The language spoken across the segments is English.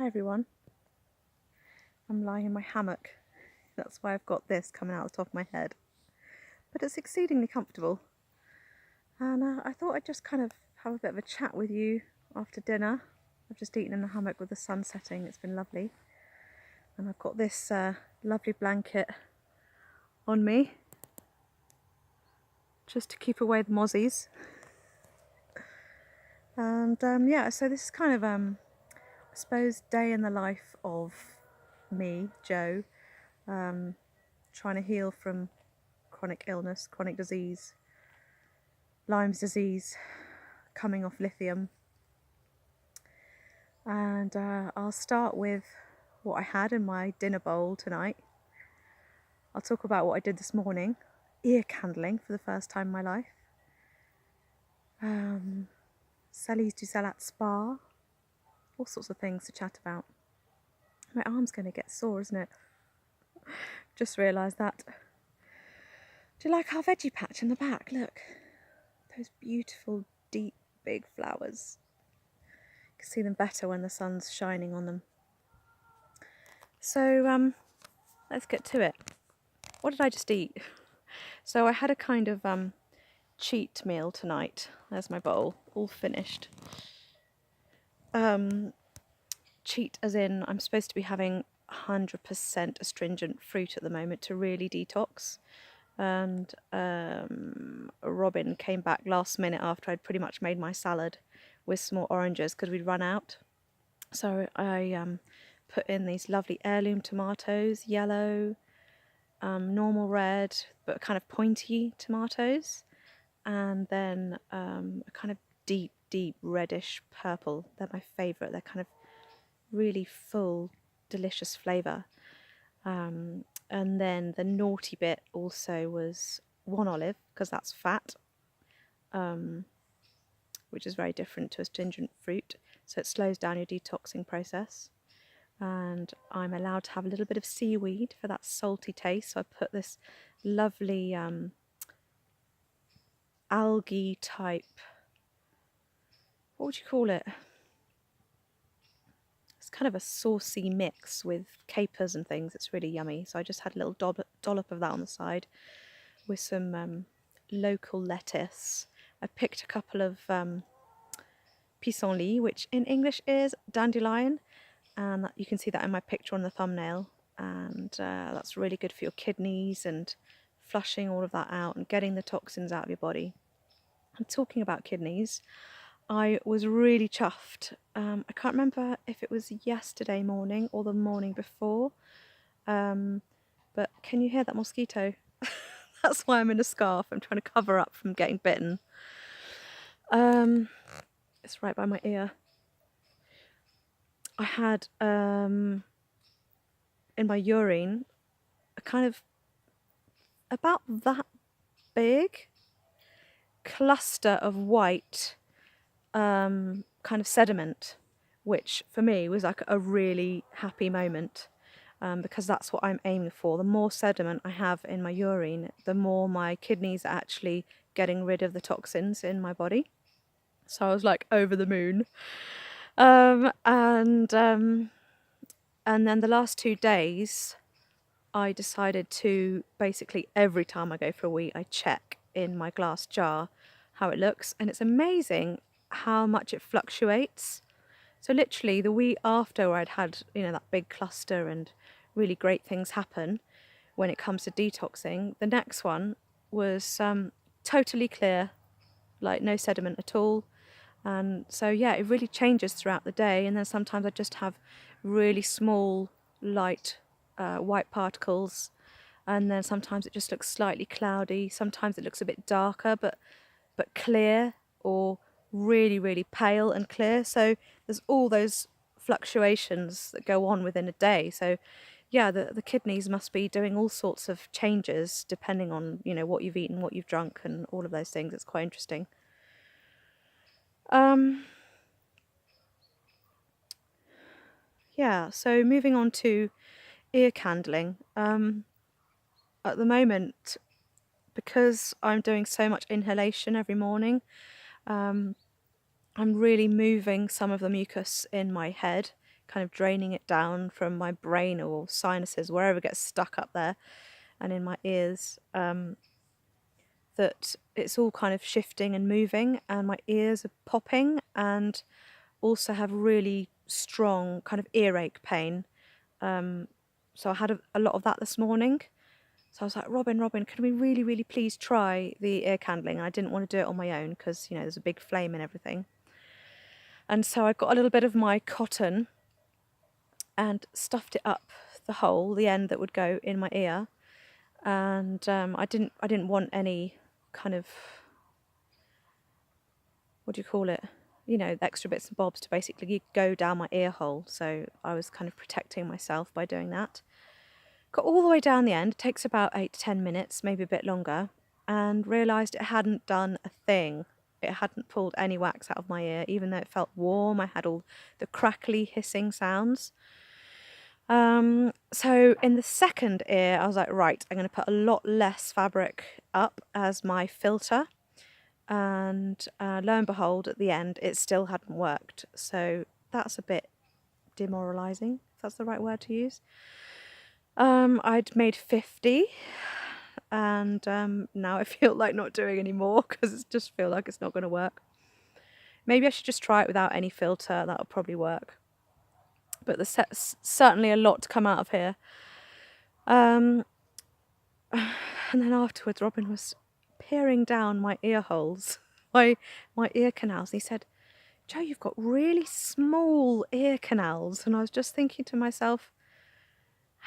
Hi everyone, I'm lying in my hammock. That's why I've got this coming out the top of my head. But it's exceedingly comfortable. And I thought I'd just kind of have a bit of a chat with you after dinner. I've just eaten in the hammock with the sun setting, it's been lovely. And I've got this lovely blanket on me, just to keep away the mozzies. And yeah, so this is kind of, I suppose, day in the life of me, Jo, trying to heal from chronic illness, chronic disease, Lyme's disease, coming off lithium. And I'll start with what I had in my dinner bowl tonight. I'll talk about what I did this morning, ear candling for the first time in my life. Sally's du Salat Spa, all sorts of things to chat about. My arm's going to get sore, isn't it? Just realised that. Do you like our veggie patch in the back? Look, those beautiful, deep, big flowers. You can see them better when the sun's shining on them. So let's get to it. What did I just eat? So I had a kind of cheat meal tonight. There's my bowl, all finished. Cheat as in I'm supposed to be having 100% astringent fruit at the moment to really detox. And Robin came back last minute after I'd pretty much made my salad with some more oranges because we'd run out. So I put in these lovely heirloom tomatoes, yellow, normal red, but kind of pointy tomatoes, and then a kind of deep reddish purple. They're my favourite. They're kind of really full, delicious flavour. And then the naughty bit also was one olive, because that's fat, which is very different to astringent fruit, so it slows down your detoxing process. And I'm allowed to have a little bit of seaweed for that salty taste, so I put this lovely algae type, what would you call it? It's kind of a saucy mix with capers and things. It's really yummy. So I just had a little dollop of that on the side with some local lettuce. I picked a couple of pissenlit, which in English is dandelion, and you can see that in my picture on the thumbnail. And that's really good for your kidneys and flushing all of that out and getting the toxins out of your body. And talking about kidneys, I was really chuffed. I can't remember if it was yesterday morning or the morning before, but can you hear that mosquito? That's why I'm in a scarf. I'm trying to cover up from getting bitten. It's right by my ear. I had in my urine a kind of about that big cluster of white kind of sediment, which for me was like a really happy moment, because that's what I'm aiming for. The more sediment I have in my urine, the more my kidneys are actually getting rid of the toxins in my body. So I was like over the moon. And then the last 2 days I decided to basically every time I go for a wee I check in my glass jar how it looks, and it's amazing how much it fluctuates. So literally the week after I'd had, you know, that big cluster and really great things happen when it comes to detoxing, the next one was totally clear, like no sediment at all. And so yeah, it really changes throughout the day. And then sometimes I just have really small light white particles, and then sometimes it just looks slightly cloudy, sometimes it looks a bit darker but clear, or really pale and clear. So there's all those fluctuations that go on within a day. So yeah, the kidneys must be doing all sorts of changes depending on, you know, what you've eaten, what you've drunk, and all of those things. It's quite interesting. Yeah, so moving on to ear candling. At the moment, because I'm doing so much inhalation every morning, I'm really moving some of the mucus in my head, kind of draining it down from my brain or sinuses, wherever it gets stuck up there and in my ears, that it's all kind of shifting and moving, and my ears are popping and also have really strong kind of earache pain. So I had a lot of that this morning. So I was like, Robin, can we really, really please try the ear candling? And I didn't want to do it on my own because, there's a big flame and everything. And so I got a little bit of my cotton and stuffed it up the hole, the end that would go in my ear. And I didn't want any kind of, what do you call it? Extra bits and bobs to basically go down my ear hole. So I was kind of protecting myself by doing that. Got all the way down the end. It takes about 8 to 10 minutes, maybe a bit longer, and realised it hadn't done a thing. It hadn't pulled any wax out of my ear, even though it felt warm. I had all the crackly hissing sounds. So in the second ear, I was like, right, I'm going to put a lot less fabric up as my filter. And lo and behold, at the end, it still hadn't worked. So that's a bit demoralising, if that's the right word to use. I'd made 50, and now I feel like not doing any more because I just feel like it's not going to work. Maybe I should just try it without any filter. That'll probably work. But there's certainly a lot to come out of here. And then afterwards, Robin was peering down my ear holes, my ear canals. And he said, Jo, you've got really small ear canals. And I was just thinking to myself,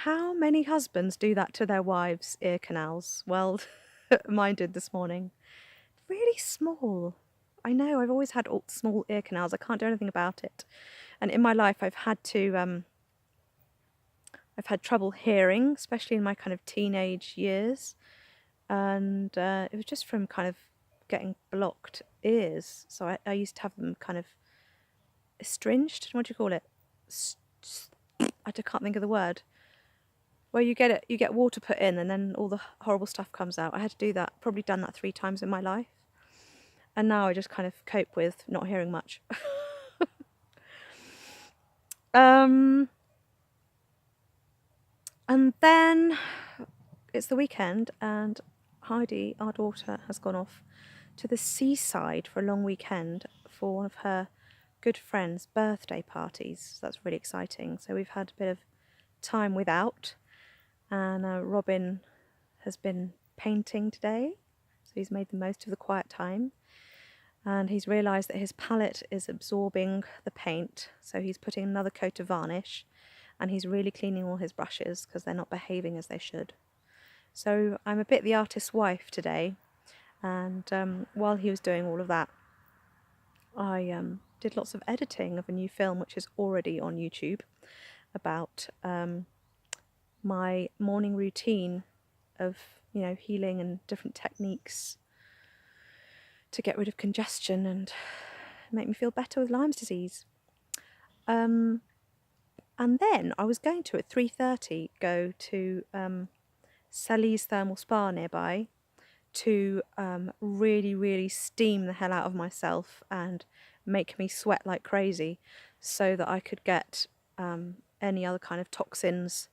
how many husbands do that to their wives' ear canals? Well, mine did this morning. Really small. I know, I've always had small ear canals. I can't do anything about it. And in my life, I've had trouble hearing, especially in my kind of teenage years. And it was just from kind of getting blocked ears. So I used to have them kind of astringed. What do you call it? I can't think of the word. Where you get water put in and then all the horrible stuff comes out. I had to do that, probably done that 3 times in my life. And now I just kind of cope with not hearing much. And then it's the weekend and Heidi, our daughter, has gone off to the seaside for a long weekend for one of her good friends' birthday parties. So that's really exciting. So we've had a bit of time without. And Robin has been painting today, so he's made the most of the quiet time. And he's realised that his palette is absorbing the paint, so he's putting another coat of varnish, and he's really cleaning all his brushes because they're not behaving as they should. So I'm a bit the artist's wife today, and while he was doing all of that, I did lots of editing of a new film which is already on YouTube about my morning routine of healing and different techniques to get rid of congestion and make me feel better with Lyme's disease. And then I was going to at 3:30 go to Sally's thermal spa nearby to really, really steam the hell out of myself and make me sweat like crazy so that I could get any other kind of toxins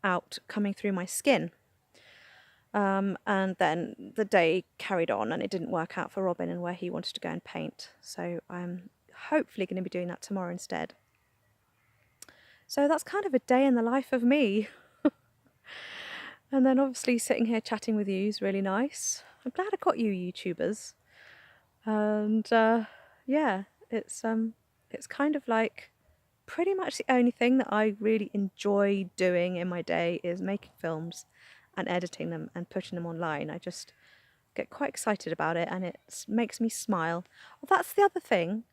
out coming through my skin. And then the day carried on and it didn't work out for Robin and where he wanted to go and paint. So I'm hopefully going to be doing that tomorrow instead. So that's kind of a day in the life of me. And then obviously sitting here chatting with you is really nice. I'm glad I got you YouTubers. And yeah, it's kind of like pretty much the only thing that I really enjoy doing in my day is making films and editing them and putting them online. I just get quite excited about it and it makes me smile. Well, that's the other thing.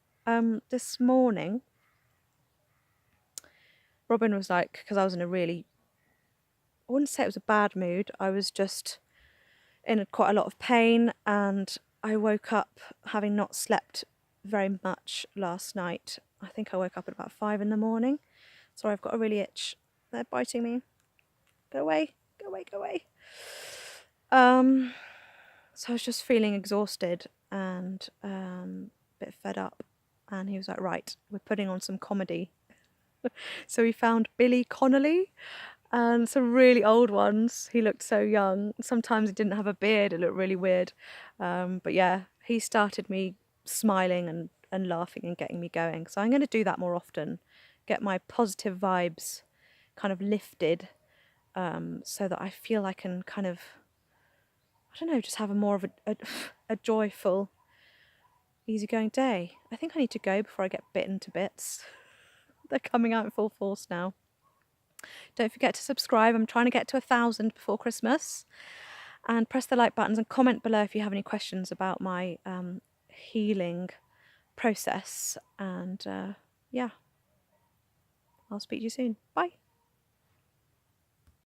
This morning, Robin was like, because I was in a really, I wouldn't say it was a bad mood, I was just in quite a lot of pain, and I woke up having not slept very much last night. I think I woke up at about 5 in the morning. Sorry, I've got a really itch. They're biting me. Go away, go away, go away. So I was just feeling exhausted and a bit fed up. And he was like, right, we're putting on some comedy. So we found Billy Connolly and some really old ones. He looked so young. Sometimes he didn't have a beard. It looked really weird. But yeah, he started me smiling and laughing and getting me going. So I'm going to do that more often, get my positive vibes kind of lifted, so that I feel I can kind of, I don't know, just have a more of a joyful, easygoing day. I think I need to go before I get bitten to bits. They're coming out in full force now. Don't forget to subscribe. I'm trying to get to 1,000 before Christmas. And press the like buttons and comment below if you have any questions about my healing process. And yeah, I'll speak to you soon. Bye.